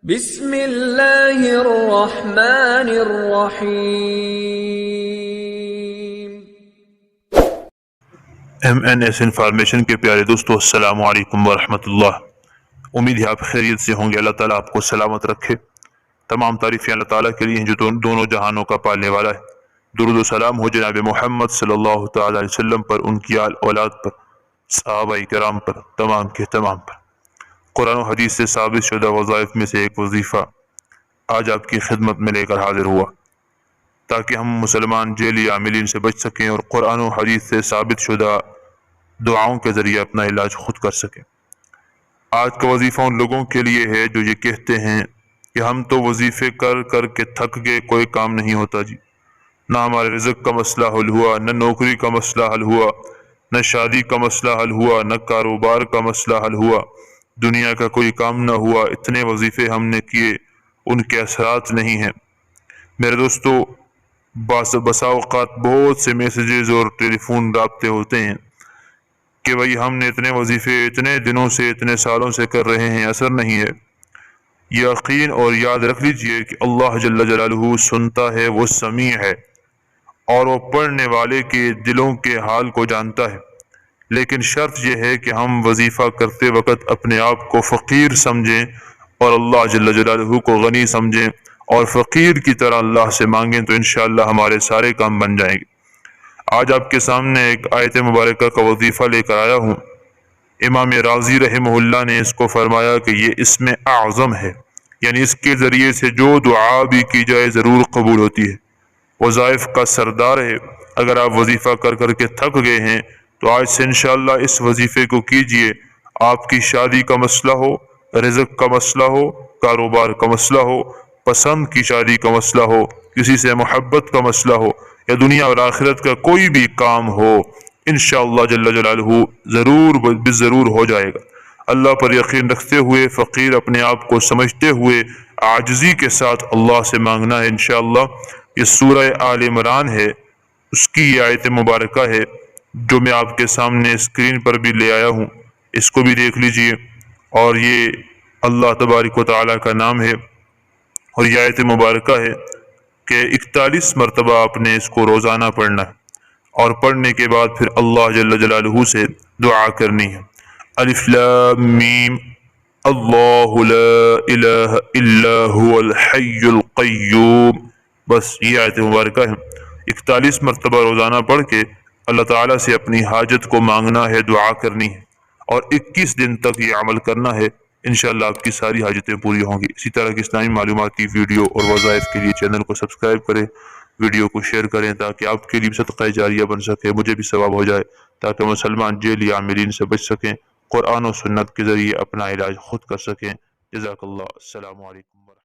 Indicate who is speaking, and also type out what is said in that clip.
Speaker 1: بسم اللہ الرحمن الرحیم۔
Speaker 2: ایم این ایس انفارمیشن کے پیارے دوستو، السلام علیکم ورحمۃ اللہ۔ امید ہے آپ خیریت سے ہوں گے۔ اللہ تعالیٰ آپ کو سلامت رکھے۔ تمام تعریفیں اللہ تعالیٰ کے لیے ہیں جو دونوں جہانوں کا پالنے والا ہے۔ درود و سلام ہو جناب محمد صلی اللہ تعالیٰ علیہ وسلم پر، ان کی آل اولاد پر، صحابہ کرام پر، تمام کے تمام پر۔ قرآن و حدیث سے ثابت شدہ وظائف میں سے ایک وظیفہ آج آپ کی خدمت میں لے کر حاضر ہوا، تاکہ ہم مسلمان جیلی عاملین سے بچ سکیں اور قرآن و حدیث سے ثابت شدہ دعاؤں کے ذریعے اپنا علاج خود کر سکیں۔ آج کا وظیفہ ان لوگوں کے لیے ہے جو یہ کہتے ہیں کہ ہم تو وظیفے کر کر کے تھک گئے، کوئی کام نہیں ہوتا جی، نہ ہمارے رزق کا مسئلہ حل ہوا، نہ نوکری کا مسئلہ حل ہوا، نہ شادی کا مسئلہ حل ہوا، نہ کاروبار کا مسئلہ حل ہوا، دنیا کا کوئی کام نہ ہوا، اتنے وظیفے ہم نے کیے، ان کے اثرات نہیں ہیں۔ میرے دوستو، بسا اوقات بہت سے میسیجز اور ٹیلی فون رابطے ہوتے ہیں کہ بھائی ہم نے اتنے وظیفے اتنے دنوں سے اتنے سالوں سے کر رہے ہیں، اثر نہیں ہے۔ یقین اور یاد رکھ لیجئے کہ اللہ جل جلالہ سنتا ہے، وہ سمیع ہے، اور وہ پڑھنے والے کے دلوں کے حال کو جانتا ہے۔ لیکن شرط یہ ہے کہ ہم وظیفہ کرتے وقت اپنے آپ کو فقیر سمجھیں اور اللہ جل جلالہ کو غنی سمجھیں، اور فقیر کی طرح اللہ سے مانگیں تو انشاءاللہ ہمارے سارے کام بن جائیں گے۔ آج آپ کے سامنے ایک آیت مبارکہ کا وظیفہ لے کر آیا ہوں۔ امام رازی رحمہ اللہ نے اس کو فرمایا کہ یہ اسم اعظم ہے، یعنی اس کے ذریعے سے جو دعا بھی کی جائے ضرور قبول ہوتی ہے۔ وظائف کا سردار ہے۔ اگر آپ وظیفہ کر کر کے تھک گئے ہیں تو آج سے انشاءاللہ اس وظیفے کو کیجئے۔ آپ کی شادی کا مسئلہ ہو، رزق کا مسئلہ ہو، کاروبار کا مسئلہ ہو، پسند کی شادی کا مسئلہ ہو، کسی سے محبت کا مسئلہ ہو، یا دنیا اور آخرت کا کوئی بھی کام ہو، انشاءاللہ جل جلالہ ضرور ہو جائے گا۔ اللہ پر یقین رکھتے ہوئے، فقیر اپنے آپ کو سمجھتے ہوئے، عاجزی کے ساتھ اللہ سے مانگنا ہے انشاءاللہ۔ یہ سورہ آل عمران ہے، اس کی یہ آیت مبارکہ ہے جو میں آپ کے سامنے اسکرین پر بھی لے آیا ہوں، اس کو بھی دیکھ لیجئے۔ اور یہ اللہ تبارک و تعالیٰ کا نام ہے، اور یہ آیت مبارکہ ہے کہ 41 مرتبہ آپ نے اس کو روزانہ پڑھنا ہے، اور پڑھنے کے بعد پھر اللہ جل جلالہ سے دعا کرنی ہے۔ الف لام میم، اللہ لا الہ الا هو الحی القیوم۔ بس یہ آیت مبارکہ ہے۔ 41 مرتبہ روزانہ پڑھ کے اللہ تعالیٰ سے اپنی حاجت کو مانگنا ہے، دعا کرنی ہے، اور 21 دن تک یہ عمل کرنا ہے۔ انشاءاللہ آپ کی ساری حاجتیں پوری ہوں گی۔ اسی طرح کی اسلامی معلوماتی ویڈیو اور وظائف کے لیے چینل کو سبسکرائب کریں، ویڈیو کو شیئر کریں تاکہ آپ کے لیے صدقہ جاریہ بن سکے، مجھے بھی ثواب ہو جائے، تاکہ مسلمان جیلی عاملین سے بچ سکیں، قرآن و سنت کے ذریعے اپنا علاج خود کر سکیں۔ جزاک اللہ۔ السلام علیکم۔